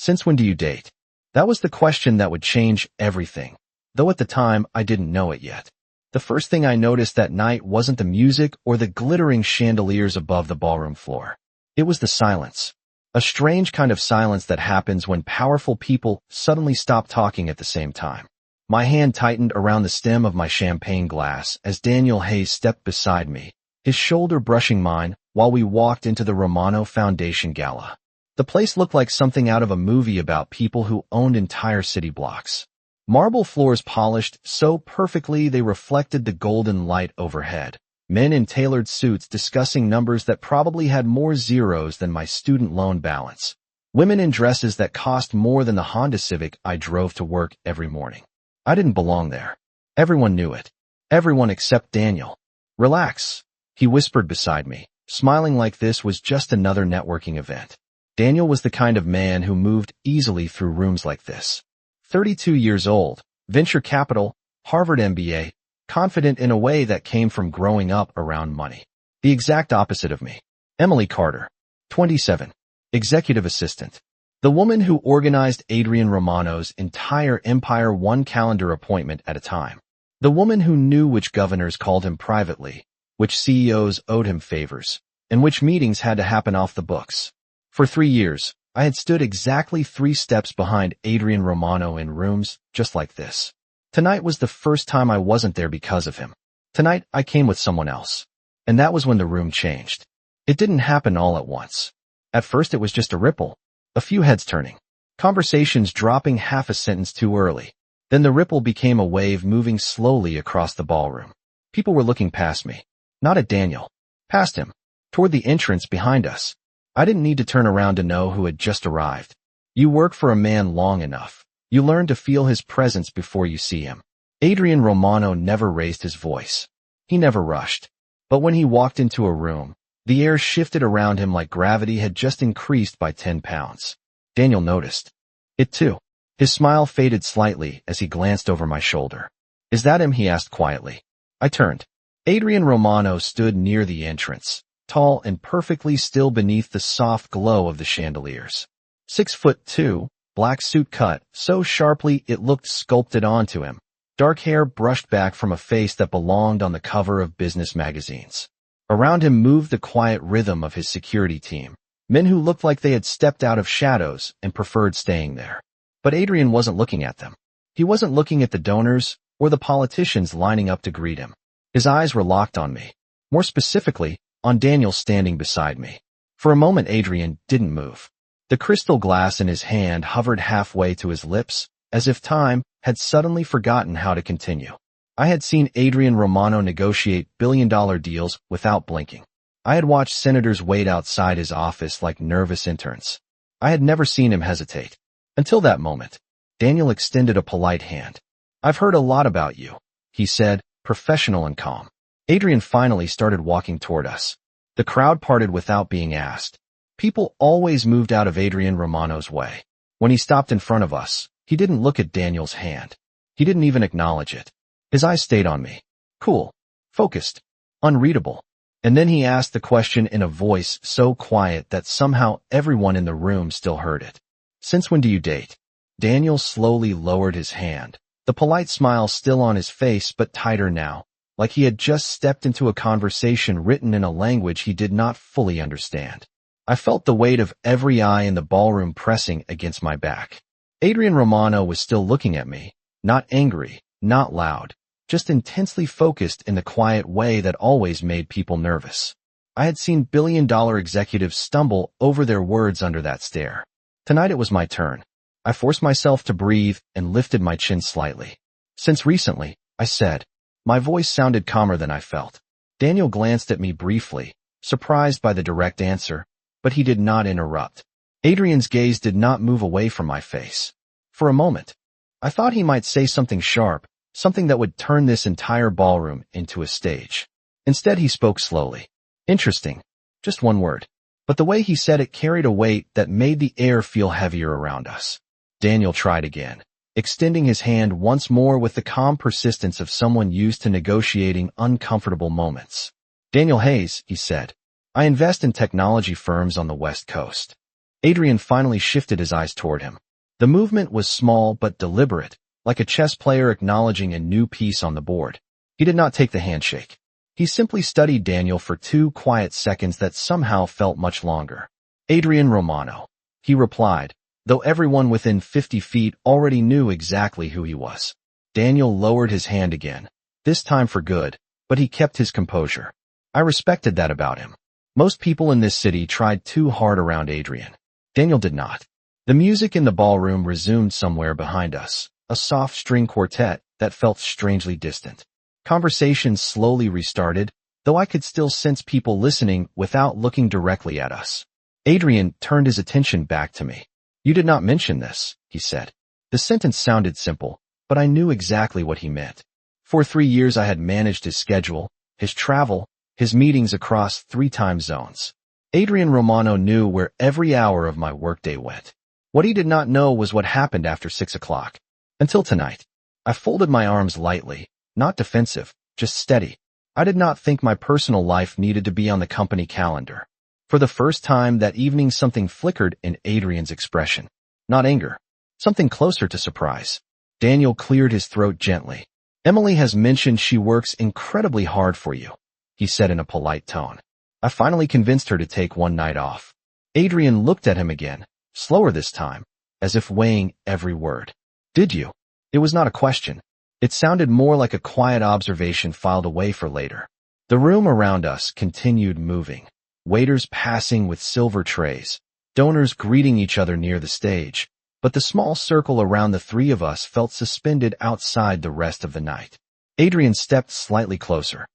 Since when do you date? That was the question that would change everything, though at the time I didn't know it yet. The first thing I noticed that night wasn't the music or the glittering chandeliers above the ballroom floor. It was the silence. A strange kind of silence that happens when powerful people suddenly stop talking at the same time. My hand tightened around the stem of my champagne glass as Daniel Hayes stepped beside me, his shoulder brushing mine while we walked into the Romano Foundation Gala. The place looked like something out of a movie about people who owned entire city blocks. Marble floors polished so perfectly they reflected the golden light overhead. Men in tailored suits discussing numbers that probably had more zeros than my student loan balance. Women in dresses that cost more than the Honda Civic I drove to work every morning. I didn't belong there. Everyone knew it. Everyone except Daniel. Relax, he whispered beside me, smiling like this was just another networking event. Daniel was the kind of man who moved easily through rooms like this. 32 years old, venture capital, Harvard MBA, confident in a way that came from growing up around money. The exact opposite of me. Emily Carter, 27, executive assistant. The woman who organized Adrian Romano's entire empire one calendar appointment at a time. The woman who knew which governors called him privately, which CEOs owed him favors, and which meetings had to happen off the books. For 3 years, I had stood exactly 3 steps behind Adrian Romano in rooms just like this. Tonight was the first time I wasn't there because of him. Tonight, I came with someone else. And that was when the room changed. It didn't happen all at once. At first, it was just a ripple. A few heads turning. Conversations dropping half a sentence too early. Then the ripple became a wave moving slowly across the ballroom. People were looking past me. Not at Daniel. Past him. Toward the entrance behind us. I didn't need to turn around to know who had just arrived. You work for a man long enough. You learn to feel his presence before you see him. Adrian Romano never raised his voice. He never rushed. But when he walked into a room, the air shifted around him like gravity had just increased by 10 pounds. Daniel noticed it too. His smile faded slightly as he glanced over my shoulder. Is that him? He asked quietly. I turned. Adrian Romano stood near the entrance, tall and perfectly still beneath the soft glow of the chandeliers. 6'2", black suit cut so sharply it looked sculpted onto him. Dark hair brushed back from a face that belonged on the cover of business magazines. Around him moved the quiet rhythm of his security team, men who looked like they had stepped out of shadows and preferred staying there. But Adrian wasn't looking at them. He wasn't looking at the donors or the politicians lining up to greet him. His eyes were locked on me. More specifically, on Daniel standing beside me. For a moment, Adrian didn't move. The crystal glass in his hand hovered halfway to his lips, as if time had suddenly forgotten how to continue. I had seen Adrian Romano negotiate billion-dollar deals without blinking. I had watched senators wait outside his office like nervous interns. I had never seen him hesitate. Until that moment, Daniel extended a polite hand. I've heard a lot about you, he said, professional and calm. Adrian finally started walking toward us. The crowd parted without being asked. People always moved out of Adrian Romano's way. When he stopped in front of us, he didn't look at Daniel's hand. He didn't even acknowledge it. His eyes stayed on me. Cool. Focused. Unreadable. And then he asked the question in a voice so quiet that somehow everyone in the room still heard it. Since when do you date? Daniel slowly lowered his hand, the polite smile still on his face but tighter now, like he had just stepped into a conversation written in a language he did not fully understand. I felt the weight of every eye in the ballroom pressing against my back. Adrian Romano was still looking at me, not angry, not loud, just intensely focused in the quiet way that always made people nervous. I had seen billion-dollar executives stumble over their words under that stare. Tonight it was my turn. I forced myself to breathe and lifted my chin slightly. Since recently, I said. My voice sounded calmer than I felt. Daniel glanced at me briefly, surprised by the direct answer, but he did not interrupt. Adrian's gaze did not move away from my face. For a moment, I thought he might say something sharp, something that would turn this entire ballroom into a stage. Instead, he spoke slowly. Interesting. Just one word. But the way he said it carried a weight that made the air feel heavier around us. Daniel tried again, extending his hand once more with the calm persistence of someone used to negotiating uncomfortable moments. Daniel Hayes, he said. I invest in technology firms on the West Coast. Adrian finally shifted his eyes toward him. The movement was small but deliberate, like a chess player acknowledging a new piece on the board. He did not take the handshake. He simply studied Daniel for 2 quiet seconds that somehow felt much longer. Adrian Romano, he replied, though everyone within 50 feet already knew exactly who he was. Daniel lowered his hand again, this time for good, but he kept his composure. I respected that about him. Most people in this city tried too hard around Adrian. Daniel did not. The music in the ballroom resumed somewhere behind us, a soft string quartet that felt strangely distant. Conversations slowly restarted, though I could still sense people listening without looking directly at us. Adrian turned his attention back to me. "You did not mention this," he said. The sentence sounded simple, but I knew exactly what he meant. For 3 years I had managed his schedule, his travel, his meetings across 3 time zones. Adrian Romano knew where every hour of my workday went. What he did not know was what happened after 6 o'clock. Until tonight. I folded my arms lightly, not defensive, just steady. I did not think my personal life needed to be on the company calendar. For the first time that evening something flickered in Adrian's expression. Not anger. Something closer to surprise. Daniel cleared his throat gently. "Emily has mentioned she works incredibly hard for you," he said in a polite tone. I finally convinced her to take one night off. Adrian looked at him again, slower this time, as if weighing every word. "Did you?" It was not a question. It sounded more like a quiet observation filed away for later. The room around us continued moving. Waiters passing with silver trays, donors greeting each other near the stage, but the small circle around the 3 of us felt suspended outside the rest of the night. Adrian stepped slightly closer.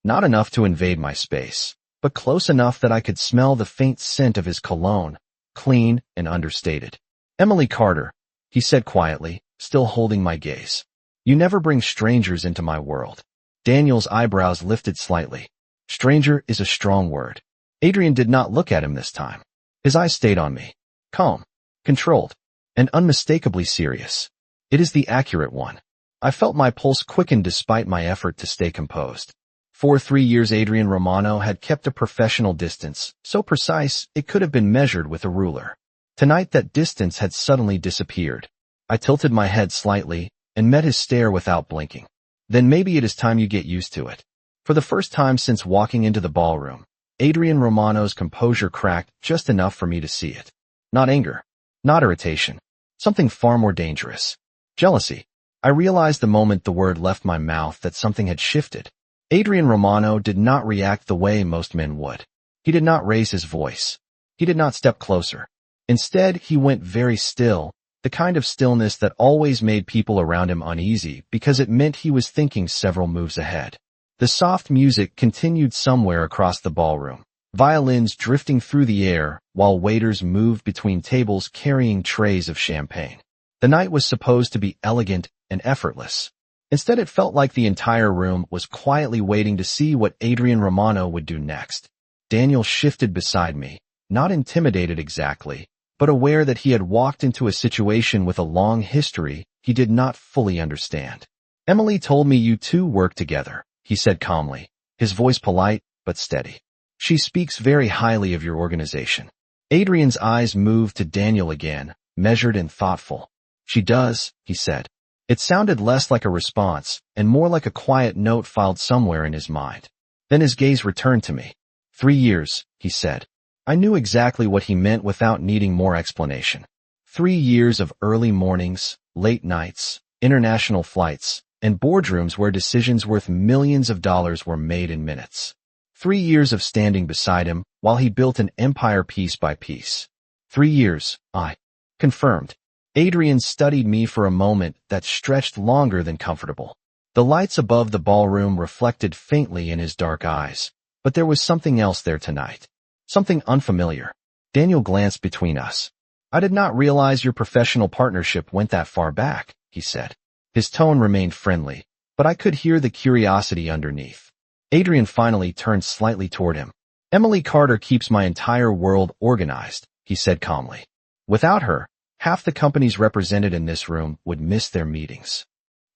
Not enough to invade my space, but close enough that I could smell the faint scent of his cologne, clean and understated. "Emily Carter," he said quietly, still holding my gaze. "You never bring strangers into my world." Daniel's eyebrows lifted slightly. Stranger is a strong word. Adrian did not look at him this time. His eyes stayed on me. Calm, controlled, and unmistakably serious. It is the accurate one. I felt my pulse quicken despite my effort to stay composed. For 3 years Adrian Romano had kept a professional distance, so precise it could have been measured with a ruler. Tonight that distance had suddenly disappeared. I tilted my head slightly and met his stare without blinking. "Then maybe it is time you get used to it." For the first time since walking into the ballroom, Adrian Romano's composure cracked just enough for me to see it. Not anger, not irritation, something far more dangerous. Jealousy. I realized the moment the word left my mouth that something had shifted. Adrian Romano did not react the way most men would. He did not raise his voice. He did not step closer. Instead, he went very still, the kind of stillness that always made people around him uneasy because it meant he was thinking several moves ahead. The soft music continued somewhere across the ballroom, violins drifting through the air while waiters moved between tables carrying trays of champagne. The night was supposed to be elegant and effortless. Instead, it felt like the entire room was quietly waiting to see what Adrian Romano would do next. Daniel shifted beside me, not intimidated exactly, but aware that he had walked into a situation with a long history he did not fully understand. "Emily told me you 2 work together," he said calmly, his voice polite but steady. "She speaks very highly of your organization." Adrian's eyes moved to Daniel again, measured and thoughtful. "She does," he said. It sounded less like a response and more like a quiet note filed somewhere in his mind. Then his gaze returned to me. 3 years, he said. I knew exactly what he meant without needing more explanation. 3 years of early mornings, late nights, international flights, and boardrooms where decisions worth millions of dollars were made in minutes. 3 years of standing beside him while he built an empire piece by piece. 3 years, I confirmed. Adrian studied me for a moment that stretched longer than comfortable. The lights above the ballroom reflected faintly in his dark eyes, but there was something else there tonight. Something unfamiliar. Daniel glanced between us. I did not realize your professional partnership went that far back, he said. His tone remained friendly, but I could hear the curiosity underneath. Adrian finally turned slightly toward him. Emily Carter keeps my entire world organized, he said calmly. Without her, half the companies represented in this room would miss their meetings.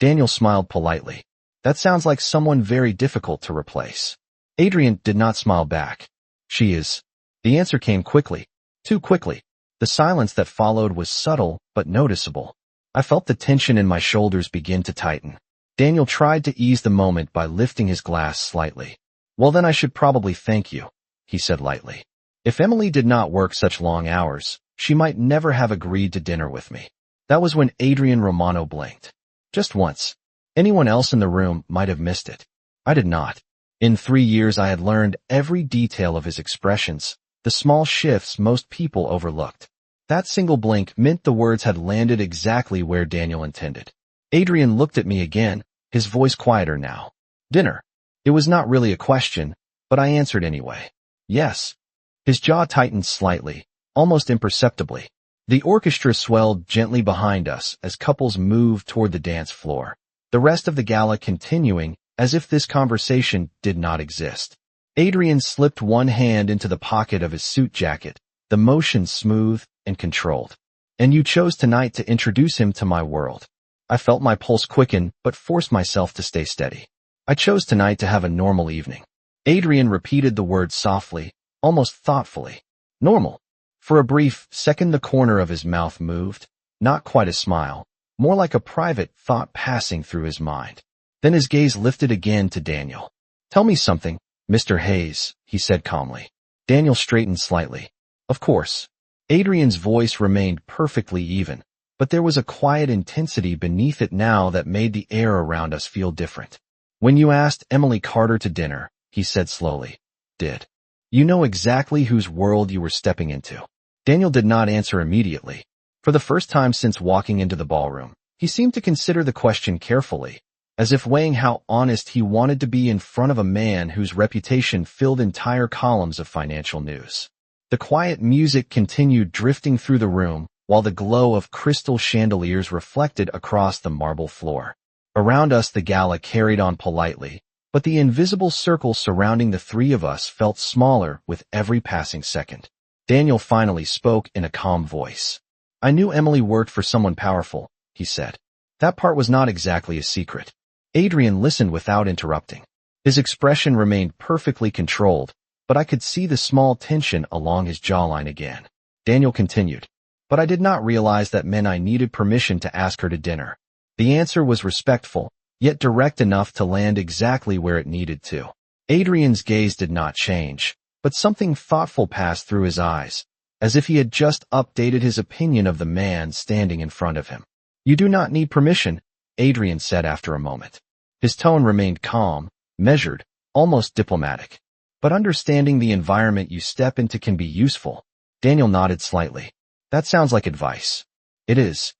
Daniel smiled politely. That sounds like someone very difficult to replace. Adrian did not smile back. She is. The answer came quickly. Too quickly. The silence that followed was subtle but noticeable. I felt the tension in my shoulders begin to tighten. Daniel tried to ease the moment by lifting his glass slightly. "Well, then I should probably thank you," he said lightly. "If Emily did not work such long hours, she might never have agreed to dinner with me." That was when Adrian Romano blinked. Just once. Anyone else in the room might have missed it. I did not. In 3 years I had learned every detail of his expressions, the small shifts most people overlooked. That single blink meant the words had landed exactly where Daniel intended. Adrian looked at me again, his voice quieter now. "Dinner." It was not really a question, but I answered anyway. "Yes." His jaw tightened slightly, almost imperceptibly. The orchestra swelled gently behind us as couples moved toward the dance floor, the rest of the gala continuing as if this conversation did not exist. Adrian slipped one hand into the pocket of his suit jacket, the motion smooth and controlled. "And you chose tonight to introduce him to my world." I felt my pulse quicken but forced myself to stay steady. "I chose tonight to have a normal evening." Adrian repeated the word softly, almost thoughtfully. "Normal." For a brief second the corner of his mouth moved, not quite a smile, more like a private thought passing through his mind. Then his gaze lifted again to Daniel. "Tell me something, Mr. Hayes," he said calmly. Daniel straightened slightly. "Of course." Adrian's voice remained perfectly even, but there was a quiet intensity beneath it now that made the air around us feel different. "When you asked Emily Carter to dinner," he said slowly, "did you know exactly whose world you were stepping into?" Daniel did not answer immediately. For the first time since walking into the ballroom, he seemed to consider the question carefully, as if weighing how honest he wanted to be in front of a man whose reputation filled entire columns of financial news. The quiet music continued drifting through the room, while the glow of crystal chandeliers reflected across the marble floor. Around us the gala carried on politely, but the invisible circle surrounding the three of us felt smaller with every passing second. Daniel finally spoke in a calm voice. "I knew Emily worked for someone powerful," he said. That part was not exactly a secret. Adrian listened without interrupting. His expression remained perfectly controlled, but I could see the small tension along his jawline again. Daniel continued, "But I did not realize that meant I needed permission to ask her to dinner." The answer was respectful, yet direct enough to land exactly where it needed to. Adrian's gaze did not change, but something thoughtful passed through his eyes, as if he had just updated his opinion of the man standing in front of him. "You do not need permission," Adrian said after a moment. His tone remained calm, measured, almost diplomatic. "But understanding the environment you step into can be useful." Daniel nodded slightly. "That sounds like advice." "It is."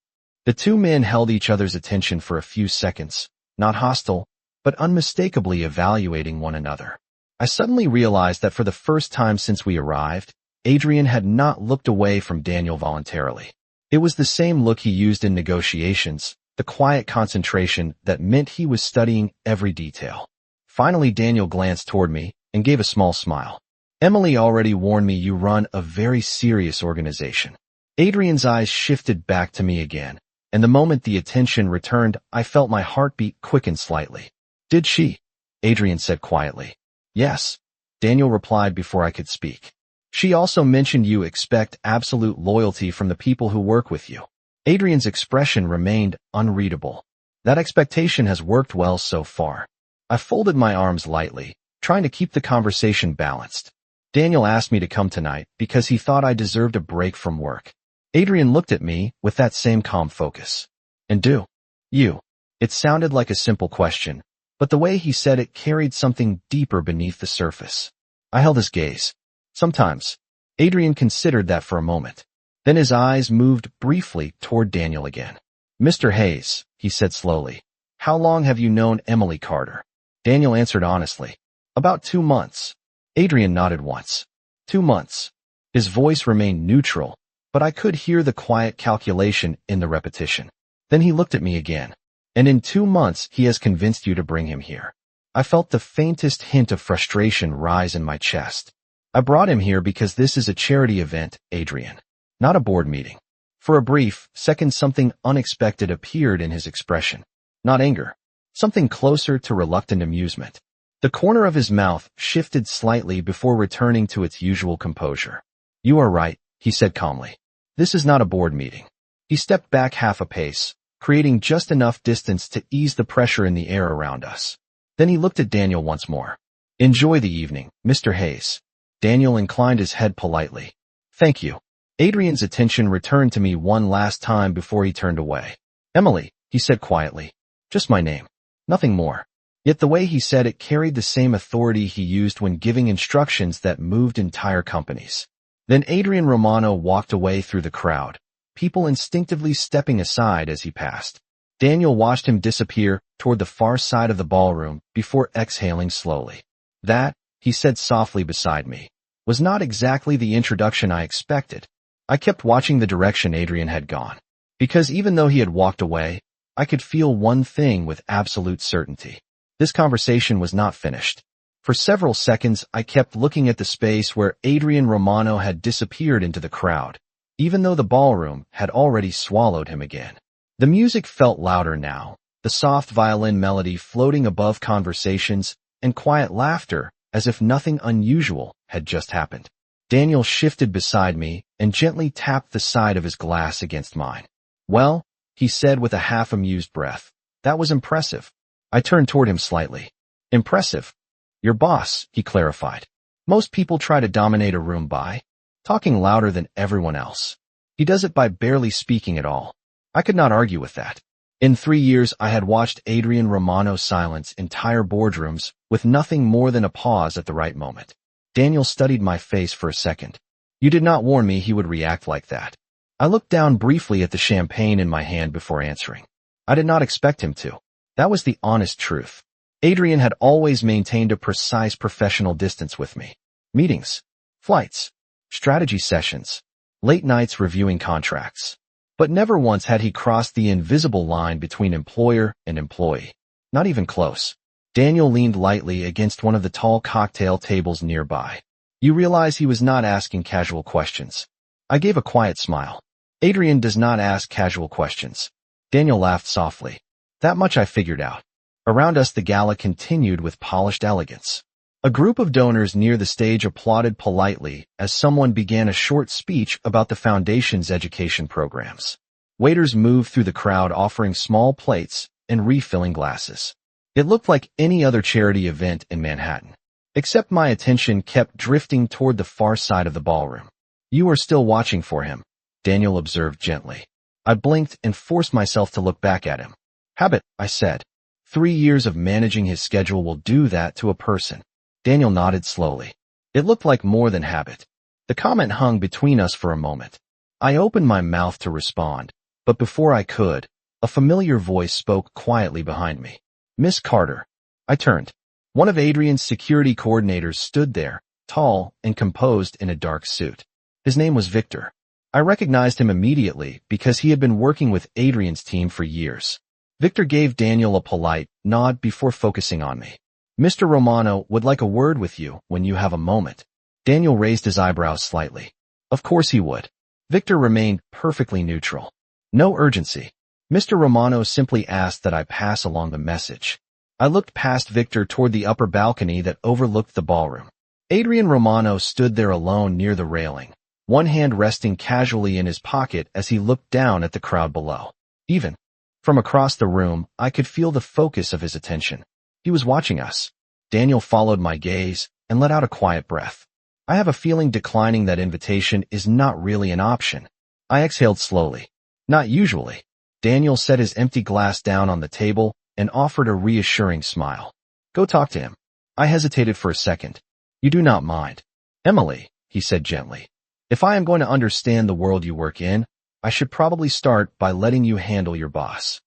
The two men held each other's attention for a few seconds, not hostile, but unmistakably evaluating one another. I suddenly realized that for the first time since we arrived, Adrian had not looked away from Daniel voluntarily. It was the same look he used in negotiations, the quiet concentration that meant he was studying every detail. Finally, Daniel glanced toward me and gave a small smile. "Emily already warned me you run a very serious organization." Adrian's eyes shifted back to me again, and the moment the attention returned, I felt my heartbeat quicken slightly. "Did she?" Adrian said quietly. "Yes," Daniel replied before I could speak. "She also mentioned you expect absolute loyalty from the people who work with you." Adrian's expression remained unreadable. "That expectation has worked well so far." I folded my arms lightly, trying to keep the conversation balanced. "Daniel asked me to come tonight because he thought I deserved a break from work." Adrian looked at me with that same calm focus. "And do you?" It sounded like a simple question, but the way he said it carried something deeper beneath the surface. I held his gaze. "Sometimes." Adrian considered that for a moment. Then his eyes moved briefly toward Daniel again. "Mr. Hayes," he said slowly, "how long have you known Emily Carter?" Daniel answered honestly. "About 2 months." Adrian nodded once. 2 months. His voice remained neutral, but I could hear the quiet calculation in the repetition. Then he looked at me again. "And in 2 months he has convinced you to bring him here." I felt the faintest hint of frustration rise in my chest. "I brought him here because this is a charity event, Adrian, not a board meeting." For a brief second something unexpected appeared in his expression. Not anger. Something closer to reluctant amusement. The corner of his mouth shifted slightly before returning to its usual composure. "You are right," he said calmly. This is not a board meeting. He stepped back half a pace, creating just enough distance to ease the pressure in the air around us. Then he looked at Daniel once more. Enjoy the evening, Mr. Hayes. Daniel inclined his head politely. Thank you. Adrian's attention returned to me one last time before he turned away. Emily, he said quietly. Just my name. Nothing more. Yet the way he said it carried the same authority he used when giving instructions that moved entire companies. Then Adrian Romano walked away through the crowd, people instinctively stepping aside as he passed. Daniel watched him disappear toward the far side of the ballroom before exhaling slowly. That, he said softly beside me, was not exactly the introduction I expected. I kept watching the direction Adrian had gone, because even though he had walked away, I could feel one thing with absolute certainty. This conversation was not finished. For several seconds, I kept looking at the space where Adrian Romano had disappeared into the crowd, even though the ballroom had already swallowed him again. The music felt louder now, the soft violin melody floating above conversations and quiet laughter as if nothing unusual had just happened. Daniel shifted beside me and gently tapped the side of his glass against mine. Well, he said with a half-amused breath, that was impressive. I turned toward him slightly. Impressive. Your boss, he clarified. Most people try to dominate a room by talking louder than everyone else. He does it by barely speaking at all. I could not argue with that. In 3 years, I had watched Adrian Romano silence entire boardrooms with nothing more than a pause at the right moment. Daniel studied my face for a second. You did not warn me he would react like that. I looked down briefly at the champagne in my hand before answering. I did not expect him to. That was the honest truth. Adrian had always maintained a precise professional distance with me. Meetings, flights, strategy sessions, late nights reviewing contracts. But never once had he crossed the invisible line between employer and employee. Not even close. Daniel leaned lightly against one of the tall cocktail tables nearby. You realize he was not asking casual questions. I gave a quiet smile. Adrian does not ask casual questions. Daniel laughed softly. That much I figured out. Around us the gala continued with polished elegance. A group of donors near the stage applauded politely as someone began a short speech about the Foundation's education programs. Waiters moved through the crowd offering small plates and refilling glasses. It looked like any other charity event in Manhattan. Except my attention kept drifting toward the far side of the ballroom. You are still watching for him, Daniel observed gently. I blinked and forced myself to look back at him. Habit, I said. 3 years of managing his schedule will do that to a person. Daniel nodded slowly. It looked like more than habit. The comment hung between us for a moment. I opened my mouth to respond, but before I could, a familiar voice spoke quietly behind me. Miss Carter. I turned. One of Adrian's security coordinators stood there, tall and composed in a dark suit. His name was Victor. I recognized him immediately because he had been working with Adrian's team for years. Victor gave Daniel a polite nod before focusing on me. Mr. Romano would like a word with you when you have a moment. Daniel raised his eyebrows slightly. Of course he would. Victor remained perfectly neutral. No urgency. Mr. Romano simply asked that I pass along the message. I looked past Victor toward the upper balcony that overlooked the ballroom. Adrian Romano stood there alone near the railing, one hand resting casually in his pocket as he looked down at the crowd below. Even from across the room, I could feel the focus of his attention. He was watching us. Daniel followed my gaze and let out a quiet breath. I have a feeling declining that invitation is not really an option. I exhaled slowly. Not usually. Daniel set his empty glass down on the table and offered a reassuring smile. Go talk to him. I hesitated for a second. You do not mind. Emily, he said gently. If I am going to understand the world you work in, I should probably start by letting you handle your boss.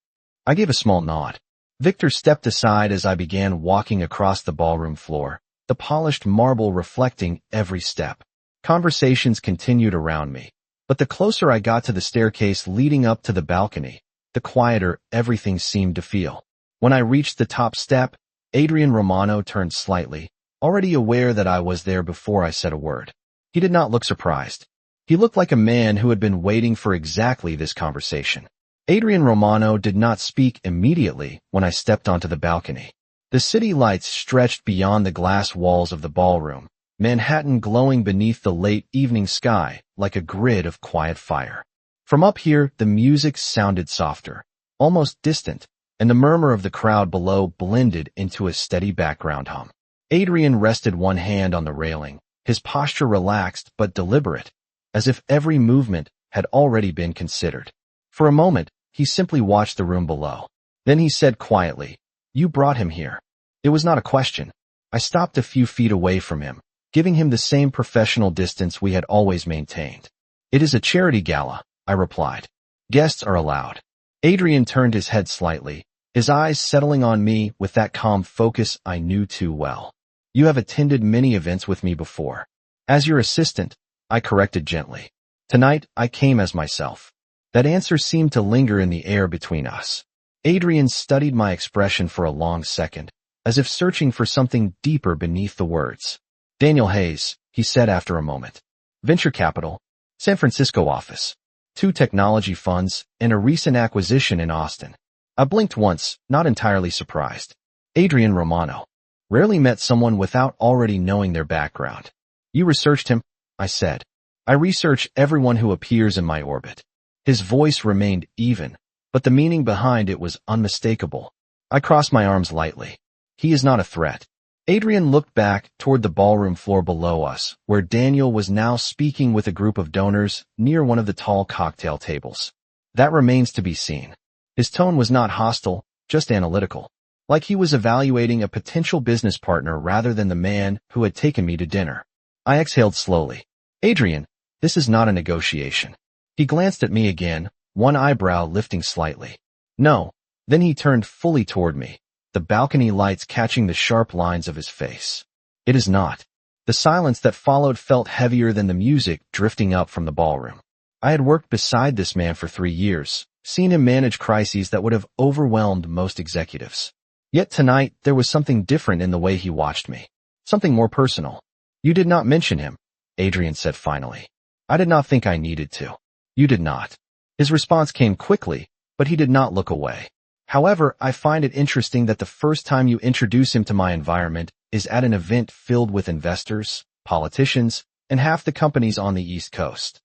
I gave a small nod. Victor stepped aside as I began walking across the ballroom floor, the polished marble reflecting every step. Conversations continued around me, but the closer I got to the staircase leading up to the balcony, the quieter everything seemed to feel. When I reached the top step, Adrian Romano turned slightly, already aware that I was there before I said a word. He did not look surprised. He looked like a man who had been waiting for exactly this conversation. Adrian Romano did not speak immediately when I stepped onto the balcony. The city lights stretched beyond the glass walls of the ballroom, Manhattan glowing beneath the late evening sky like a grid of quiet fire. From up here, the music sounded softer, almost distant, and the murmur of the crowd below blended into a steady background hum. Adrian rested one hand on the railing, his posture relaxed but deliberate, as if every movement had already been considered. For a moment, he simply watched the room below. Then he said quietly, "You brought him here." It was not a question. I stopped a few feet away from him, giving him the same professional distance we had always maintained. "It is a charity gala," I replied. "Guests are allowed." Adrian turned his head slightly, his eyes settling on me with that calm focus I knew too well. "You have attended many events with me before." "As your assistant," I corrected gently. "Tonight, I came as myself." That answer seemed to linger in the air between us. Adrian studied my expression for a long second, as if searching for something deeper beneath the words. "Daniel Hayes," he said after a moment. "Venture capital, San Francisco office, 2 technology funds, and a recent acquisition in Austin." I blinked once, not entirely surprised. Adrian Romano. Rarely met someone without already knowing their background. "You researched him?" I said. "I research everyone who appears in my orbit." His voice remained even, but the meaning behind it was unmistakable. I crossed my arms lightly. "He is not a threat." Adrian looked back toward the ballroom floor below us, where Daniel was now speaking with a group of donors near one of the tall cocktail tables. "That remains to be seen." His tone was not hostile, just analytical, like he was evaluating a potential business partner rather than the man who had taken me to dinner. I exhaled slowly. "Adrian, this is not a negotiation." He glanced at me again, one eyebrow lifting slightly. "No." Then he turned fully toward me, the balcony lights catching the sharp lines of his face. "It is not." The silence that followed felt heavier than the music drifting up from the ballroom. I had worked beside this man for 3 years, seen him manage crises that would have overwhelmed most executives. Yet tonight, there was something different in the way he watched me. Something more personal. "You did not mention him," Adrian said finally. "I did not think I needed to." "You did not." His response came quickly, but he did not look away. "However, I find it interesting that the first time you introduce him to my environment is at an event filled with investors, politicians, and half the companies on the East Coast."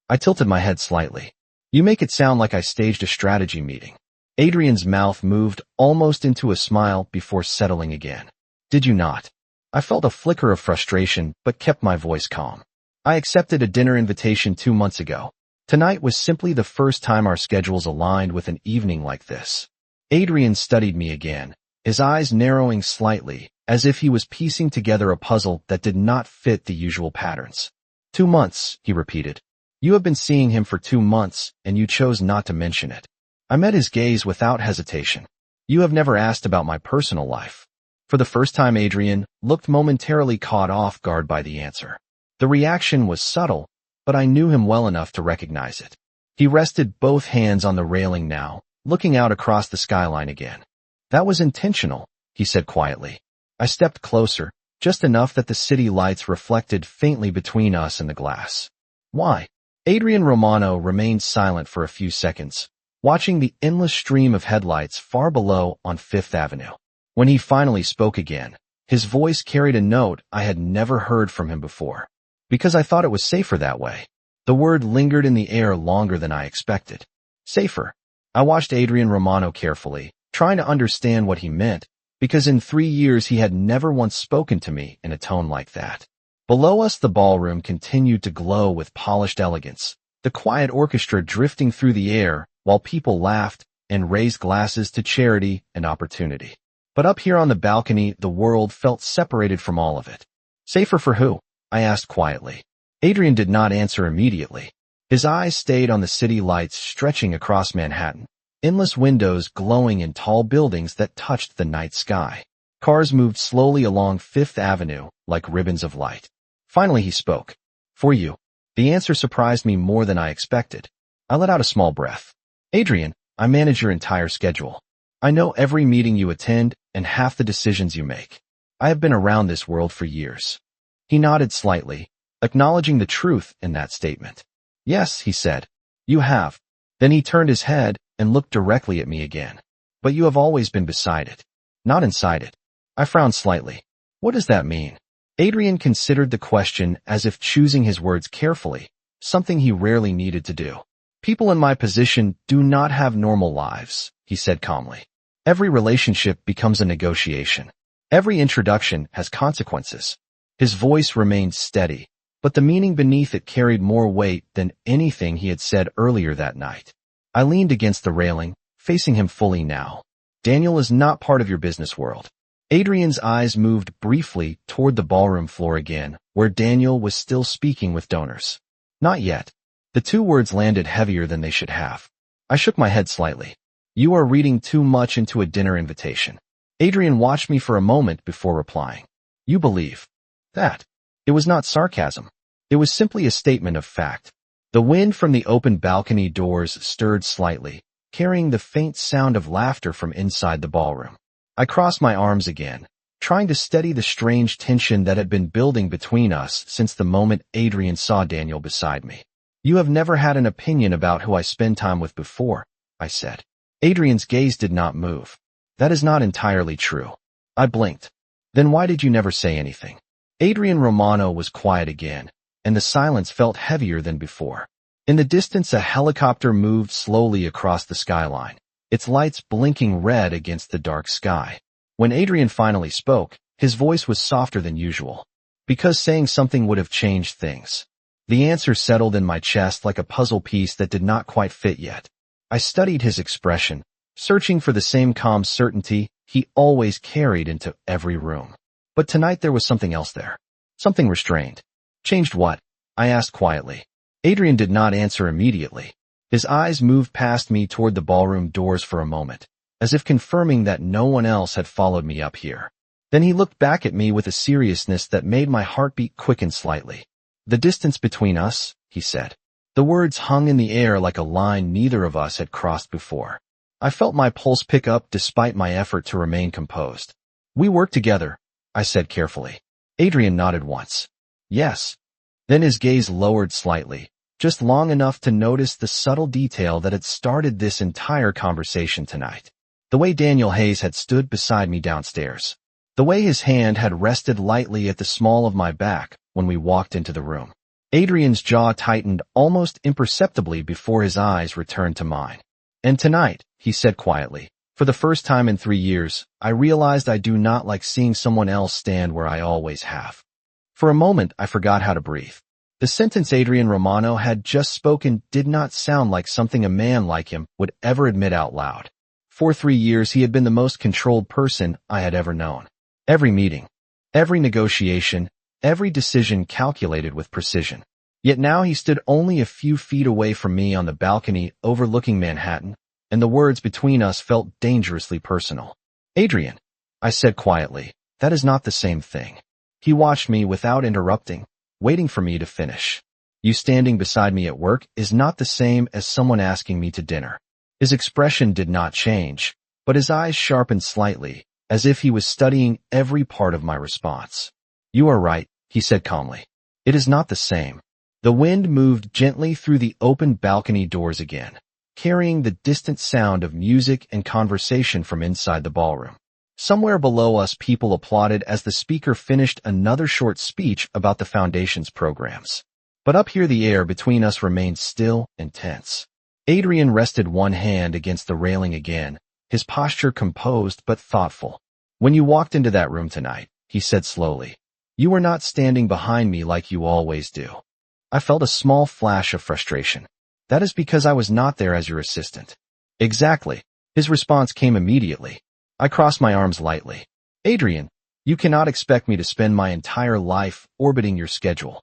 I tilted my head slightly. "You make it sound like I staged a strategy meeting." Adrian's mouth moved almost into a smile before settling again. "Did you not?" I felt a flicker of frustration, but kept my voice calm. "I accepted a dinner invitation 2 months ago. Tonight was simply the first time our schedules aligned with an evening like this." Adrian studied me again, his eyes narrowing slightly, as if he was piecing together a puzzle that did not fit the usual patterns. 2 months, he repeated. "You have been seeing him for 2 months, and you chose not to mention it." I met his gaze without hesitation. "You have never asked about my personal life." For the first time, Adrian looked momentarily caught off guard by the answer. The reaction was subtle, but I knew him well enough to recognize it. He rested both hands on the railing now, looking out across the skyline again. "That was intentional," he said quietly. I stepped closer, just enough that the city lights reflected faintly between us and the glass. "Why?" Adrian Romano remained silent for a few seconds, watching the endless stream of headlights far below on Fifth Avenue. When he finally spoke again, his voice carried a note I had never heard from him before. "Because I thought it was safer that way." The word lingered in the air longer than I expected. Safer. I watched Adrian Romano carefully, trying to understand what he meant, because in 3 years he had never once spoken to me in a tone like that. Below us, the ballroom continued to glow with polished elegance, the quiet orchestra drifting through the air while people laughed and raised glasses to charity and opportunity. But up here on the balcony, the world felt separated from all of it. "Safer for who?" I asked quietly. Adrian did not answer immediately. His eyes stayed on the city lights stretching across Manhattan, endless windows glowing in tall buildings that touched the night sky. Cars moved slowly along Fifth Avenue like ribbons of light. Finally he spoke. "For you." The answer surprised me more than I expected. I let out a small breath. "Adrian, I manage your entire schedule. I know every meeting you attend and half the decisions you make. I have been around this world for years." He nodded slightly, acknowledging the truth in that statement. "Yes," he said, "you have." Then he turned his head and looked directly at me again. "But you have always been beside it, not inside it." I frowned slightly. "What does that mean?" Adrian considered the question as if choosing his words carefully, something he rarely needed to do. People in my position do not have normal lives, he said calmly. Every relationship becomes a negotiation. Every introduction has consequences. His voice remained steady, but the meaning beneath it carried more weight than anything he had said earlier that night. I leaned against the railing, facing him fully now. Daniel is not part of your business world. Adrian's eyes moved briefly toward the ballroom floor again, where Daniel was still speaking with donors. Not yet. The two words landed heavier than they should have. I shook my head slightly. You are reading too much into a dinner invitation. Adrian watched me for a moment before replying. You believe that? It was not sarcasm. It was simply a statement of fact. The wind from the open balcony doors stirred slightly, carrying the faint sound of laughter from inside the ballroom. I crossed my arms again, trying to steady the strange tension that had been building between us since the moment Adrian saw Daniel beside me. You have never had an opinion about who I spend time with before, I said. Adrian's gaze did not move. That is not entirely true. I blinked. Then why did you never say anything? Adrian Romano was quiet again, and the silence felt heavier than before. In the distance, a helicopter moved slowly across the skyline, its lights blinking red against the dark sky. When Adrian finally spoke, his voice was softer than usual. Because saying something would have changed things. The answer settled in my chest like a puzzle piece that did not quite fit yet. I studied his expression, searching for the same calm certainty he always carried into every room. But tonight there was something else there. Something restrained. Changed what? I asked quietly. Adrian did not answer immediately. His eyes moved past me toward the ballroom doors for a moment, as if confirming that no one else had followed me up here. Then he looked back at me with a seriousness that made my heartbeat quicken slightly. The distance between us, he said. The words hung in the air like a line neither of us had crossed before. I felt my pulse pick up despite my effort to remain composed. We work together, I said carefully. Adrian nodded once. Yes. Then his gaze lowered slightly, just long enough to notice the subtle detail that had started this entire conversation tonight. The way Daniel Hayes had stood beside me downstairs. The way his hand had rested lightly at the small of my back when we walked into the room. Adrian's jaw tightened almost imperceptibly before his eyes returned to mine. And tonight, he said quietly, for the first time in 3 years, I realized I do not like seeing someone else stand where I always have. For a moment, I forgot how to breathe. The sentence Adrian Romano had just spoken did not sound like something a man like him would ever admit out loud. For 3 years, he had been the most controlled person I had ever known. Every meeting, every negotiation, every decision calculated with precision. Yet now he stood only a few feet away from me on the balcony overlooking Manhattan, and the words between us felt dangerously personal. Adrian, I said quietly, that is not the same thing. He watched me without interrupting, waiting for me to finish. You standing beside me at work is not the same as someone asking me to dinner. His expression did not change, but his eyes sharpened slightly, as if he was studying every part of my response. You are right, he said calmly. It is not the same. The wind moved gently through the open balcony doors again, carrying the distant sound of music and conversation from inside the ballroom. Somewhere below us, people applauded as the speaker finished another short speech about the Foundation's programs. But up here, the air between us remained still and tense. Adrian rested one hand against the railing again, his posture composed but thoughtful. When you walked into that room tonight, he said slowly, you were not standing behind me like you always do. I felt a small flash of frustration. That is because I was not there as your assistant. Exactly. His response came immediately. I crossed my arms lightly. Adrian, you cannot expect me to spend my entire life orbiting your schedule.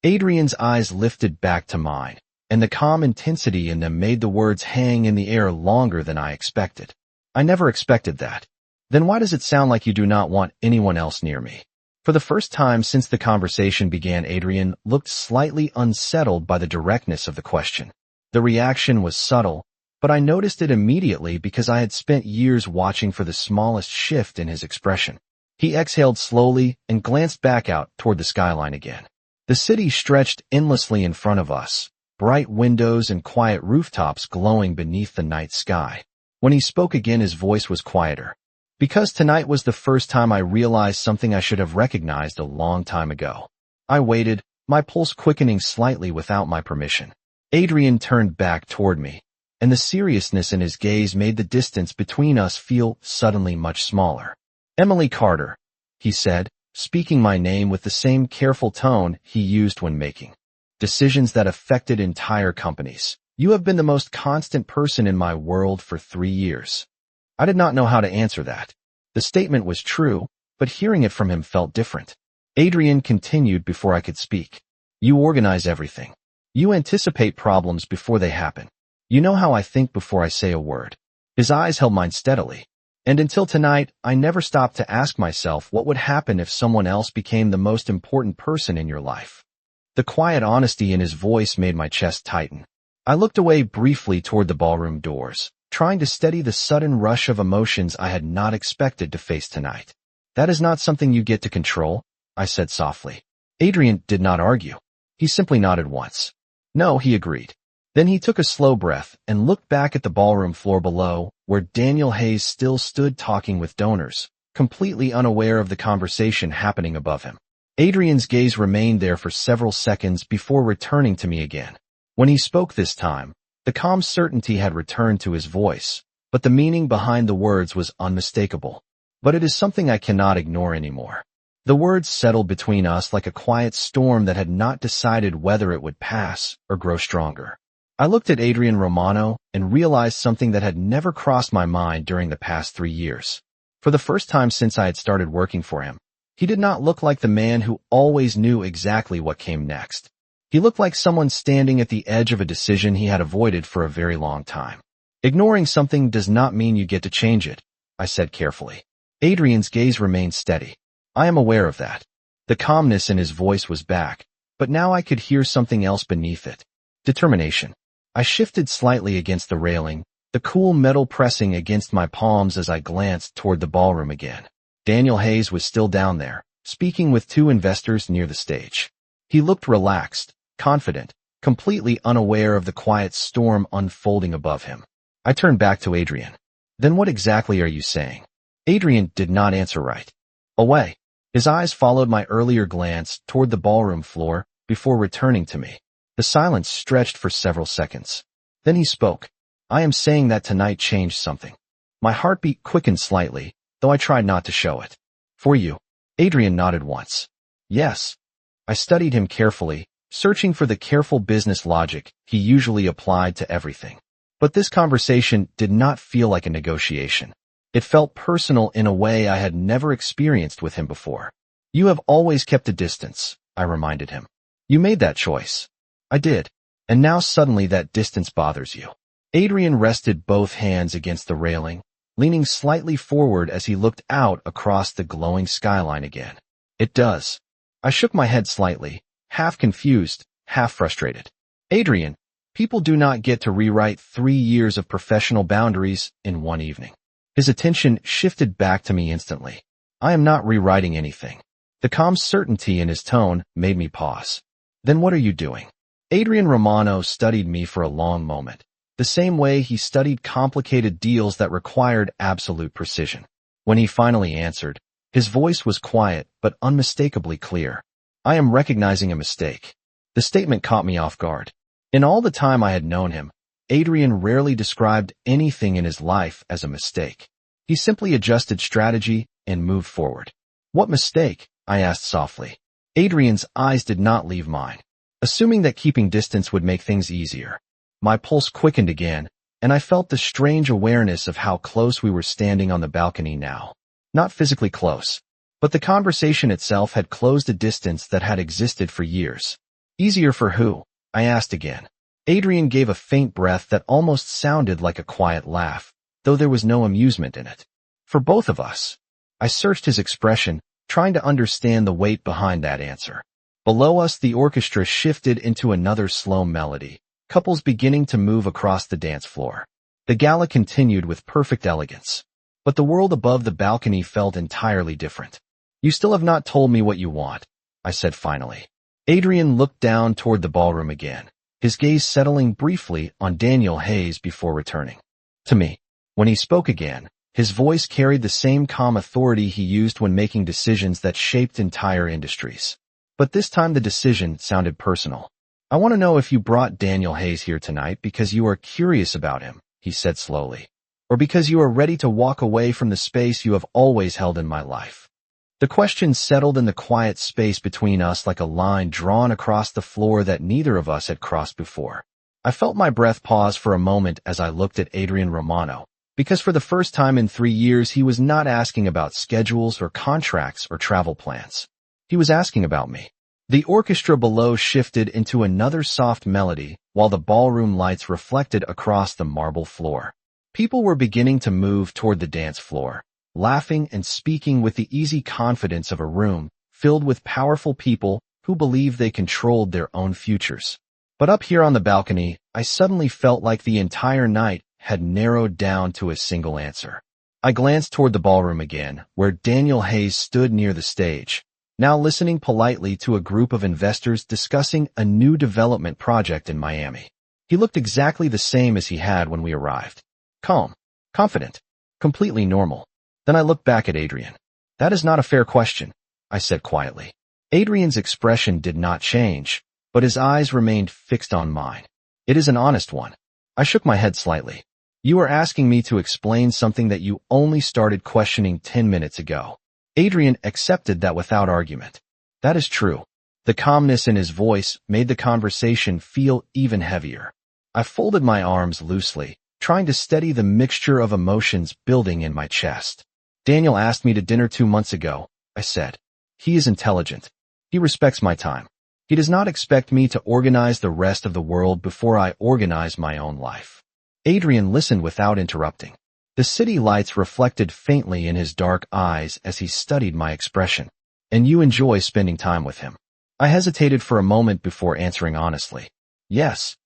Adrian's eyes lifted back to mine, and the calm intensity in them made the words hang in the air longer than I expected. I never expected that. Then why does it sound like you do not want anyone else near me? For the first time since the conversation began, Adrian looked slightly unsettled by the directness of the question. The reaction was subtle, but I noticed it immediately because I had spent years watching for the smallest shift in his expression. He exhaled slowly and glanced back out toward the skyline again. The city stretched endlessly in front of us, bright windows and quiet rooftops glowing beneath the night sky. When he spoke again, his voice was quieter. Because tonight was the first time I realized something I should have recognized a long time ago. I waited, my pulse quickening slightly without my permission. Adrian turned back toward me, and the seriousness in his gaze made the distance between us feel suddenly much smaller. "Emily Carter," he said, speaking my name with the same careful tone he used when making decisions that affected entire companies. "You have been the most constant person in my world for 3 years." I did not know how to answer that. The statement was true, but hearing it from him felt different. Adrian continued before I could speak. "You organize everything. You anticipate problems before they happen. You know how I think before I say a word." His eyes held mine steadily. And until tonight, I never stopped to ask myself what would happen if someone else became the most important person in your life. The quiet honesty in his voice made my chest tighten. I looked away briefly toward the ballroom doors, trying to steady the sudden rush of emotions I had not expected to face tonight. "That is not something you get to control," I said softly. Adrian did not argue. He simply nodded once. "No," he agreed. Then he took a slow breath and looked back at the ballroom floor below, where Daniel Hayes still stood talking with donors, completely unaware of the conversation happening above him. Adrian's gaze remained there for several seconds before returning to me again. When he spoke this time, the calm certainty had returned to his voice, but the meaning behind the words was unmistakable. "But it is something I cannot ignore anymore." The words settled between us like a quiet storm that had not decided whether it would pass or grow stronger. I looked at Adrian Romano and realized something that had never crossed my mind during the past 3 years. For the first time since I had started working for him, he did not look like the man who always knew exactly what came next. He looked like someone standing at the edge of a decision he had avoided for a very long time. "Ignoring something does not mean you get to change it," I said carefully. Adrian's gaze remained steady. "I am aware of that." The calmness in his voice was back, but now I could hear something else beneath it. Determination. I shifted slightly against the railing, the cool metal pressing against my palms as I glanced toward the ballroom again. Daniel Hayes was still down there, speaking with 2 investors near the stage. He looked relaxed, confident, completely unaware of the quiet storm unfolding above him. I turned back to Adrian. "Then what exactly are you saying?" Adrian did not answer right away. His eyes followed my earlier glance toward the ballroom floor before returning to me. The silence stretched for several seconds. Then he spoke. "I am saying that tonight changed something." My heartbeat quickened slightly, though I tried not to show it. "For you?" Adrian nodded once. "Yes." I studied him carefully, searching for the careful business logic he usually applied to everything. But this conversation did not feel like a negotiation. It felt personal in a way I had never experienced with him before. "You have always kept a distance," I reminded him. "You made that choice." "I did. And now suddenly that distance bothers you." Adrian rested both hands against the railing, leaning slightly forward as he looked out across the glowing skyline again. "It does." I shook my head slightly, half confused, half frustrated. "Adrian, people do not get to rewrite 3 years of professional boundaries in one evening." His attention shifted back to me instantly. "I am not rewriting anything." The calm certainty in his tone made me pause. "Then what are you doing?" Adrian Romano studied me for a long moment, the same way he studied complicated deals that required absolute precision. When he finally answered, his voice was quiet but unmistakably clear. "I am recognizing a mistake." The statement caught me off guard. In all the time I had known him, Adrian rarely described anything in his life as a mistake. He simply adjusted strategy and moved forward. "What mistake?" I asked softly. Adrian's eyes did not leave mine. Assuming that keeping distance would make things easier. My pulse quickened again, and I felt the strange awareness of how close we were standing on the balcony now. Not physically close, but the conversation itself had closed a distance that had existed for years. "Easier for who?" I asked again. Adrian gave a faint breath that almost sounded like a quiet laugh, though there was no amusement in it. "For both of us." I searched his expression, trying to understand the weight behind that answer. Below us, the orchestra shifted into another slow melody, couples beginning to move across the dance floor. The gala continued with perfect elegance. But the world above the balcony felt entirely different. "You still have not told me what you want," I said finally. Adrian looked down toward the ballroom again, his gaze settling briefly on Daniel Hayes before returning to me. When he spoke again, his voice carried the same calm authority he used when making decisions that shaped entire industries. But this time the decision sounded personal. I want to know if you brought Daniel Hayes here tonight because you are curious about him, he said slowly, or because you are ready to walk away from the space you have always held in my life. The question settled in the quiet space between us like a line drawn across the floor that neither of us had crossed before. I felt my breath pause for a moment as I looked at Adrian Romano, because for the first time in 3 years he was not asking about schedules or contracts or travel plans. He was asking about me. The orchestra below shifted into another soft melody while the ballroom lights reflected across the marble floor. People were beginning to move toward the dance floor, laughing and speaking with the easy confidence of a room filled with powerful people who believed they controlled their own futures. But up here on the balcony, I suddenly felt like the entire night had narrowed down to a single answer. I glanced toward the ballroom again, where Daniel Hayes stood near the stage, now listening politely to a group of investors discussing a new development project in Miami. He looked exactly the same as he had when we arrived. Calm, confident, completely normal. Then I looked back at Adrian. That is not a fair question, I said quietly. Adrian's expression did not change, but his eyes remained fixed on mine. It is an honest one. I shook my head slightly. You are asking me to explain something that you only started questioning 10 minutes ago. Adrian accepted that without argument. That is true. The calmness in his voice made the conversation feel even heavier. I folded my arms loosely, trying to steady the mixture of emotions building in my chest. Daniel asked me to dinner 2 months ago, I said. He is intelligent. He respects my time. He does not expect me to organize the rest of the world before I organize my own life. Adrian listened without interrupting. The city lights reflected faintly in his dark eyes as he studied my expression. And you enjoy spending time with him. I hesitated for a moment before answering honestly. Yes.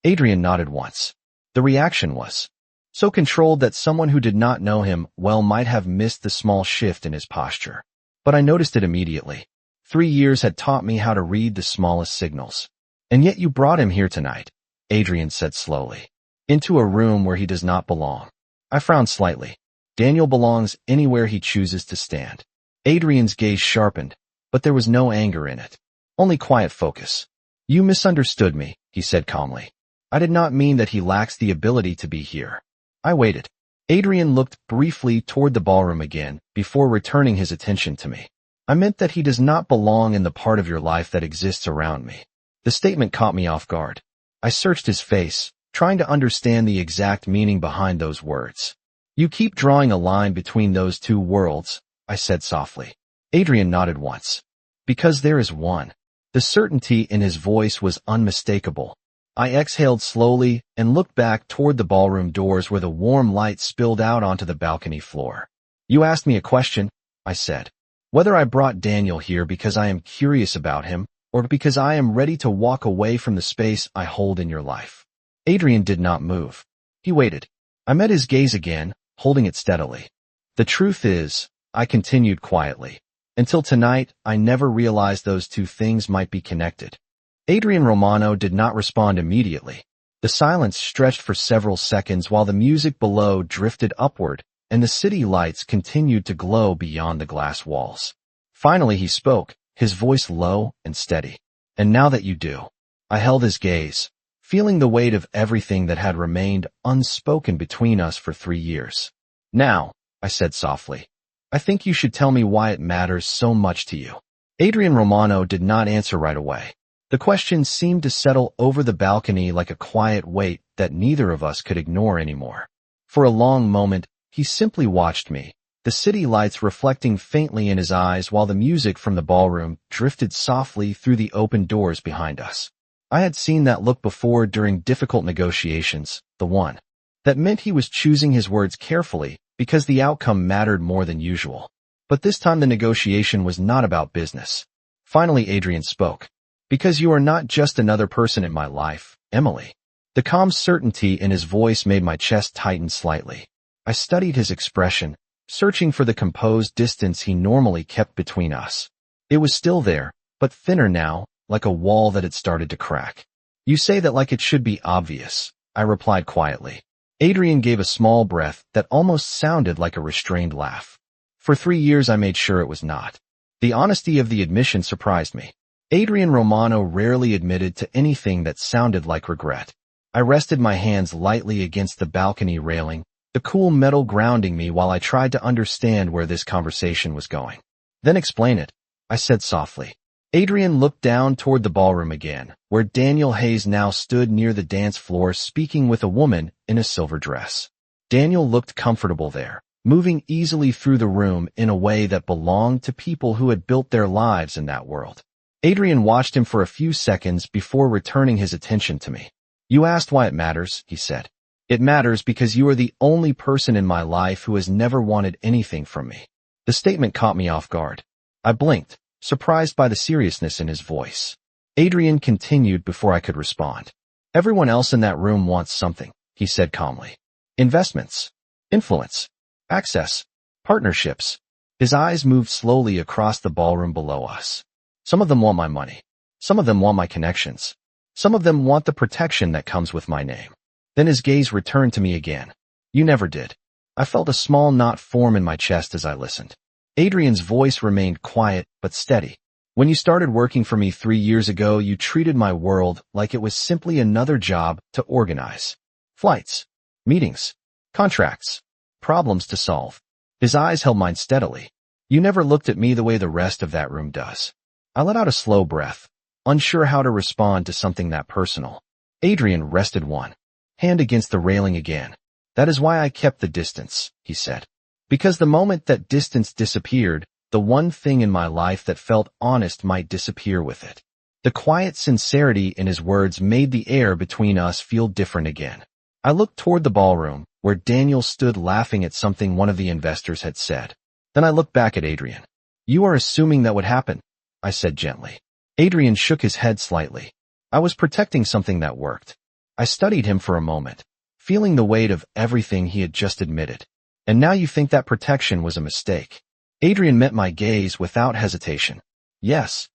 Adrian nodded once. The reaction was so controlled that someone who did not know him well might have missed the small shift in his posture. But I noticed it immediately. 3 years had taught me how to read the smallest signals. And yet you brought him here tonight, Adrian said slowly, into a room where he does not belong. I frowned slightly. Daniel belongs anywhere he chooses to stand. Adrian's gaze sharpened, but there was no anger in it. Only quiet focus. You misunderstood me, he said calmly. I did not mean that he lacks the ability to be here. I waited. Adrian looked briefly toward the ballroom again before returning his attention to me. I meant that he does not belong in the part of your life that exists around me. The statement caught me off guard. I searched his face, trying to understand the exact meaning behind those words. You keep drawing a line between those two worlds, I said softly. Adrian nodded once. Because there is one. The certainty in his voice was unmistakable. I exhaled slowly and looked back toward the ballroom doors where the warm light spilled out onto the balcony floor. You asked me a question, I said. Whether I brought Daniel here because I am curious about him, or because I am ready to walk away from the space I hold in your life. Adrian did not move. He waited. I met his gaze again, holding it steadily. The truth is, I continued quietly. Until tonight, I never realized those two things might be connected. Adrian Romano did not respond immediately. The silence stretched for several seconds while the music below drifted upward and the city lights continued to glow beyond the glass walls. Finally he spoke, his voice low and steady. And now that you do. I held his gaze, feeling the weight of everything that had remained unspoken between us for 3 years. Now, I said softly, I think you should tell me why it matters so much to you. Adrian Romano did not answer right away. The question seemed to settle over the balcony like a quiet weight that neither of us could ignore anymore. For a long moment, he simply watched me, the city lights reflecting faintly in his eyes while the music from the ballroom drifted softly through the open doors behind us. I had seen that look before during difficult negotiations, the one that meant he was choosing his words carefully because the outcome mattered more than usual. But this time the negotiation was not about business. Finally Adrian spoke. Because you are not just another person in my life, Emily. The calm certainty in his voice made my chest tighten slightly. I studied his expression, searching for the composed distance he normally kept between us. It was still there, but thinner now, like a wall that had started to crack. You say that like it should be obvious, I replied quietly. Adrian gave a small breath that almost sounded like a restrained laugh. For 3 years I made sure it was not. The honesty of the admission surprised me. Adrian Romano rarely admitted to anything that sounded like regret. I rested my hands lightly against the balcony railing, the cool metal grounding me while I tried to understand where this conversation was going. Then explain it, I said softly. Adrian looked down toward the ballroom again, where Daniel Hayes now stood near the dance floor speaking with a woman in a silver dress. Daniel looked comfortable there, moving easily through the room in a way that belonged to people who had built their lives in that world. Adrian watched him for a few seconds before returning his attention to me. You asked why it matters, he said. It matters because you are the only person in my life who has never wanted anything from me. The statement caught me off guard. I blinked, surprised by the seriousness in his voice. Adrian continued before I could respond. Everyone else in that room wants something, he said calmly. Investments, influence, access, partnerships. His eyes moved slowly across the ballroom below us. Some of them want my money. Some of them want my connections. Some of them want the protection that comes with my name. Then his gaze returned to me again. You never did. I felt a small knot form in my chest as I listened. Adrian's voice remained quiet but steady. When you started working for me 3 years ago, you treated my world like it was simply another job to organize. Flights, meetings, contracts, problems to solve. His eyes held mine steadily. You never looked at me the way the rest of that room does. I let out a slow breath, unsure how to respond to something that personal. Adrian rested one hand against the railing again. That is why I kept the distance, he said. Because the moment that distance disappeared, the one thing in my life that felt honest might disappear with it. The quiet sincerity in his words made the air between us feel different again. I looked toward the ballroom, where Daniel stood laughing at something one of the investors had said. Then I looked back at Adrian. You are assuming that would happen, I said gently. Adrian shook his head slightly. I was protecting something that worked. I studied him for a moment, feeling the weight of everything he had just admitted. And now you think that protection was a mistake. Adrian met my gaze without hesitation. Yes.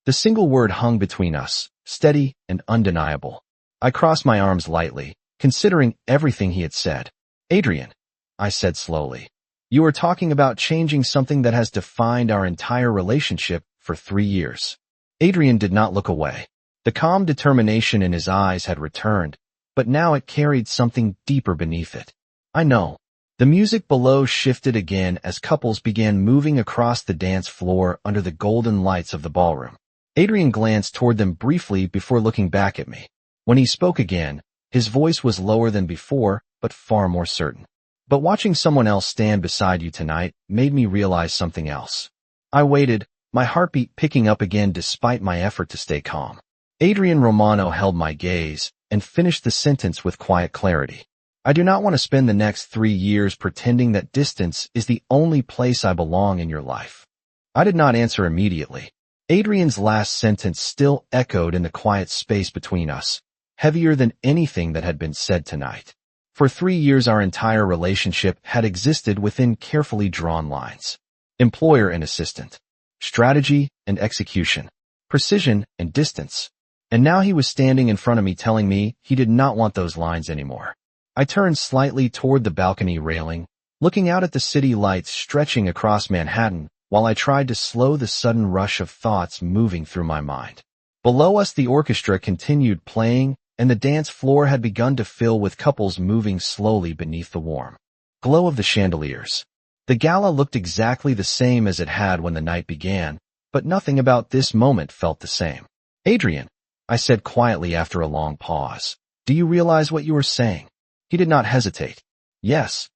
The single word hung between us, steady and undeniable. I crossed my arms lightly, considering everything he had said. Adrian, I said slowly, you are talking about changing something that has defined our entire relationship for 3 years. Adrian did not look away. The calm determination in his eyes had returned, but now it carried something deeper beneath it. I know. The music below shifted again as couples began moving across the dance floor under the golden lights of the ballroom. Adrian glanced toward them briefly before looking back at me. When he spoke again, his voice was lower than before, but far more certain. But watching someone else stand beside you tonight made me realize something else. I waited, my heartbeat picking up again despite my effort to stay calm. Adrian Romano held my gaze and finished the sentence with quiet clarity. I do not want to spend the next 3 years pretending that distance is the only place I belong in your life. I did not answer immediately. Adrian's last sentence still echoed in the quiet space between us, heavier than anything that had been said tonight. For 3 years our entire relationship had existed within carefully drawn lines. Employer and assistant. Strategy and execution. Precision and distance. And now he was standing in front of me telling me he did not want those lines anymore. I turned slightly toward the balcony railing, looking out at the city lights stretching across Manhattan while I tried to slow the sudden rush of thoughts moving through my mind. Below us the orchestra continued playing, and the dance floor had begun to fill with couples moving slowly beneath the warm glow of the chandeliers. The gala looked exactly the same as it had when the night began, but nothing about this moment felt the same. Adrian, I said quietly after a long pause, do you realize what you are saying? He did not hesitate. Yes.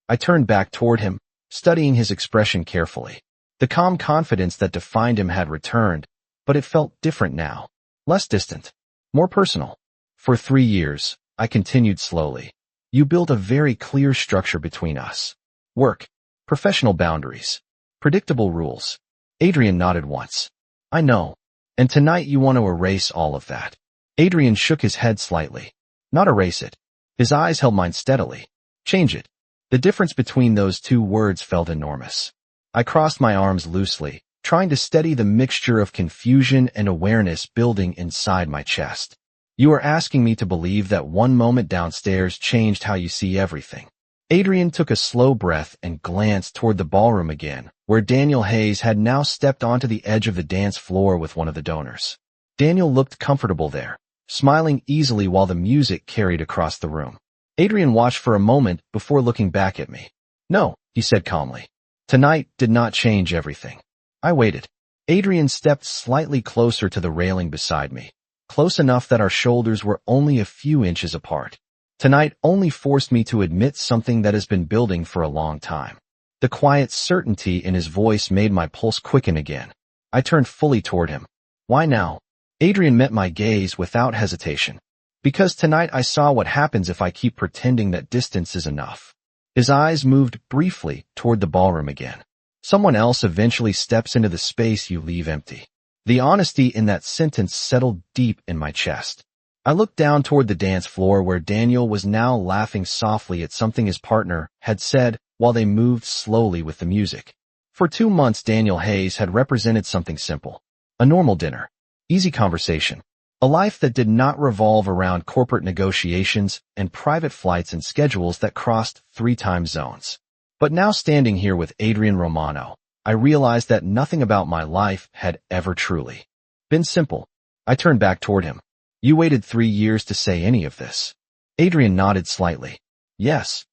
I turned back toward him, studying his expression carefully. The calm confidence that defined him had returned, but it felt different now. Less distant. More personal. For 3 years, I continued slowly. You built a very clear structure between us. Work. Professional boundaries. Predictable rules. Adrian nodded once. I know. And tonight you want to erase all of that. Adrian shook his head slightly. Not erase it. His eyes held mine steadily. Change it. The difference between those 2 words felt enormous. I crossed my arms loosely, trying to steady the mixture of confusion and awareness building inside my chest. You are asking me to believe that one moment downstairs changed how you see everything. Adrian took a slow breath and glanced toward the ballroom again, where Daniel Hayes had now stepped onto the edge of the dance floor with one of the donors. Daniel looked comfortable there, smiling easily while the music carried across the room. Adrian watched for a moment before looking back at me. "No," he said calmly. "Tonight did not change everything." I waited. Adrian stepped slightly closer to the railing beside me, close enough that our shoulders were only a few inches apart. Tonight only forced me to admit something that has been building for a long time. The quiet certainty in his voice made my pulse quicken again. I turned fully toward him. "Why now?" Adrian met my gaze without hesitation. "Because tonight I saw what happens if I keep pretending that distance is enough." His eyes moved briefly toward the ballroom again. "Someone else eventually steps into the space you leave empty." The honesty in that sentence settled deep in my chest. I looked down toward the dance floor where Daniel was now laughing softly at something his partner had said while they moved slowly with the music. For 2 months, Daniel Hayes had represented something simple. A normal dinner. Easy conversation. A life that did not revolve around corporate negotiations and private flights and schedules that crossed 3 time zones. But now standing here with Adrian Romano, I realized that nothing about my life had ever truly been simple. I turned back toward him. "You waited 3 years to say any of this." Adrian nodded slightly. "Yes."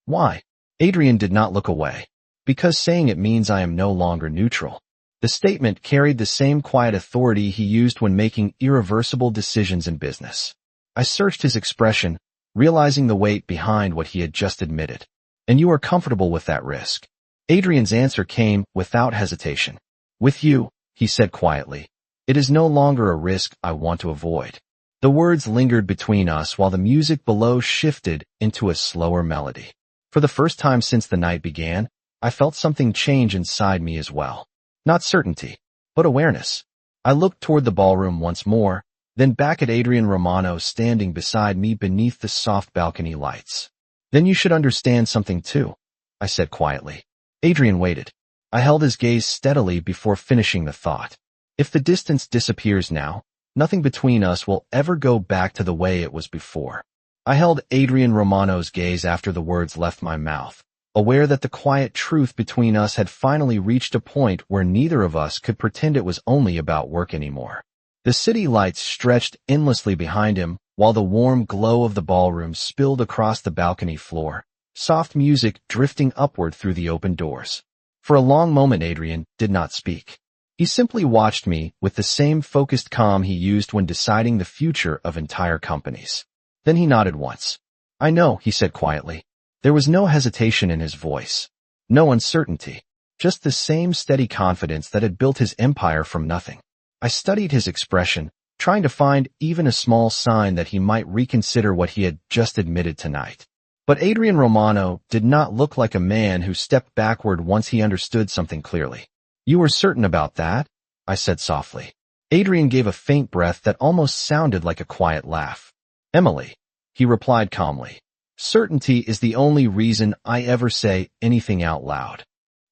"Why?" Adrian did not look away. "Because saying it means I am no longer neutral." The statement carried the same quiet authority he used when making irreversible decisions in business. I searched his expression, realizing the weight behind what he had just admitted. "And you are comfortable with that risk?" Adrian's answer came without hesitation. "With you," he said quietly. "It is no longer a risk I want to avoid." The words lingered between us while the music below shifted into a slower melody. For the first time since the night began, I felt something change inside me as well. Not certainty, but awareness. I looked toward the ballroom once more, then back at Adrian Romano standing beside me beneath the soft balcony lights. "Then you should understand something too," I said quietly. Adrian waited. I held his gaze steadily before finishing the thought. "If the distance disappears now, nothing between us will ever go back to the way it was before." I held Adrian Romano's gaze after the words left my mouth, aware that the quiet truth between us had finally reached a point where neither of us could pretend it was only about work anymore. The city lights stretched endlessly behind him, while the warm glow of the ballroom spilled across the balcony floor, soft music drifting upward through the open doors. For a long moment Adrian did not speak. He simply watched me with the same focused calm he used when deciding the future of entire companies. Then he nodded once. "I know," he said quietly. There was no hesitation in his voice, no uncertainty, just the same steady confidence that had built his empire from nothing. I studied his expression, trying to find even a small sign that he might reconsider what he had just admitted tonight. But Adrian Romano did not look like a man who stepped backward once he understood something clearly. "You were certain about that?" I said softly. Adrian gave a faint breath that almost sounded like a quiet laugh. "Emily," he replied calmly. "Certainty is the only reason I ever say anything out loud."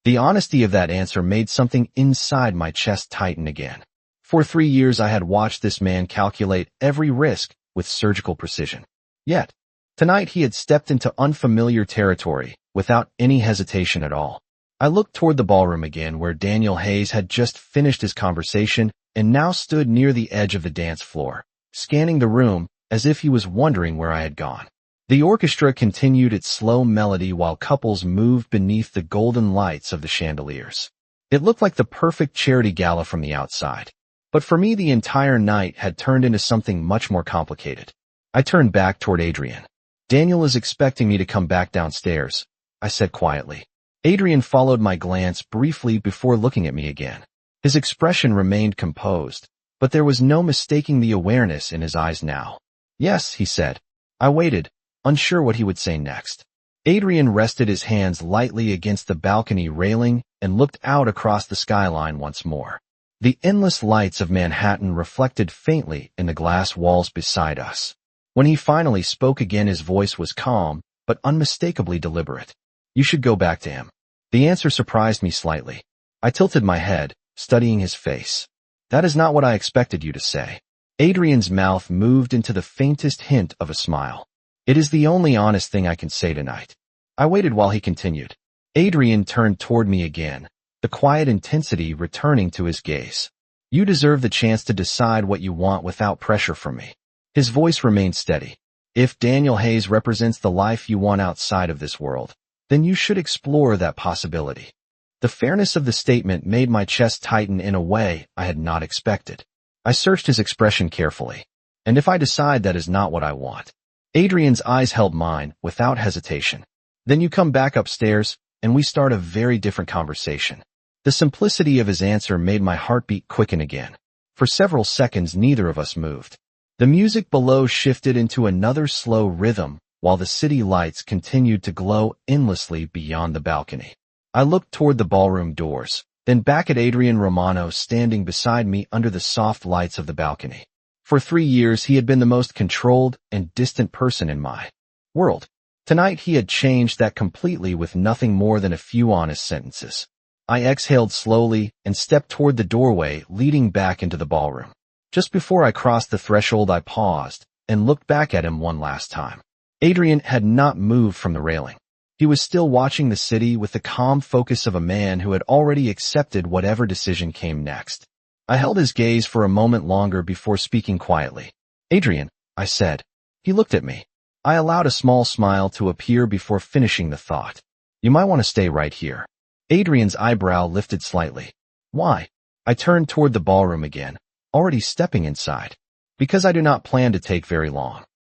The honesty of that answer made something inside my chest tighten again. For 3 years I had watched this man calculate every risk with surgical precision. Yet, tonight he had stepped into unfamiliar territory without any hesitation at all. I looked toward the ballroom again where Daniel Hayes had just finished his conversation and now stood near the edge of the dance floor, scanning the room as if he was wondering where I had gone. The orchestra continued its slow melody while couples moved beneath the golden lights of the chandeliers. It looked like the perfect charity gala from the outside. But for me, the entire night had turned into something much more complicated. I turned back toward Adrian. "Daniel is expecting me to come back downstairs," I said quietly. Adrian followed my glance briefly before looking at me again. His expression remained composed, but there was no mistaking the awareness in his eyes now. "Yes," he said. I waited, unsure what he would say next. Adrian rested his hands lightly against the balcony railing and looked out across the skyline once more. The endless lights of Manhattan reflected faintly in the glass walls beside us. When he finally spoke again, his voice was calm, but unmistakably deliberate. "You should go back to him." The answer surprised me slightly. I tilted my head, studying his face. "That is not what I expected you to say." Adrian's mouth moved into the faintest hint of a smile. "It is the only honest thing I can say tonight." I waited while he continued. Adrian turned toward me again, the quiet intensity returning to his gaze. You deserve the chance to decide what you want without pressure from me. His voice remained steady. If Daniel Hayes represents the life you want outside of this world, then you should explore that possibility. The fairness of the statement made my chest tighten in a way I had not expected. I searched his expression carefully. And if I decide that is not what I want? Adrian's eyes held mine without hesitation. Then you come back upstairs, and we start a very different conversation. The simplicity of his answer made my heartbeat quicken again. For several seconds, neither of us moved. The music below shifted into another slow rhythm, while the city lights continued to glow endlessly beyond the balcony. I looked toward the ballroom doors, then back at Adrian Romano standing beside me under the soft lights of the balcony. For 3 years, he had been the most controlled and distant person in my world. Tonight, he had changed that completely with nothing more than a few honest sentences. I exhaled slowly and stepped toward the doorway leading back into the ballroom. Just before I crossed the threshold, I paused and looked back at him one last time. Adrian had not moved from the railing. He was still watching the city with the calm focus of a man who had already accepted whatever decision came next. I held his gaze for a moment longer before speaking quietly. Adrian, I said. He looked at me. I allowed a small smile to appear before finishing the thought. You might want to stay right here. Adrian's eyebrow lifted slightly. Why? I turned toward the ballroom again, already stepping inside. Because I do not plan to take very long.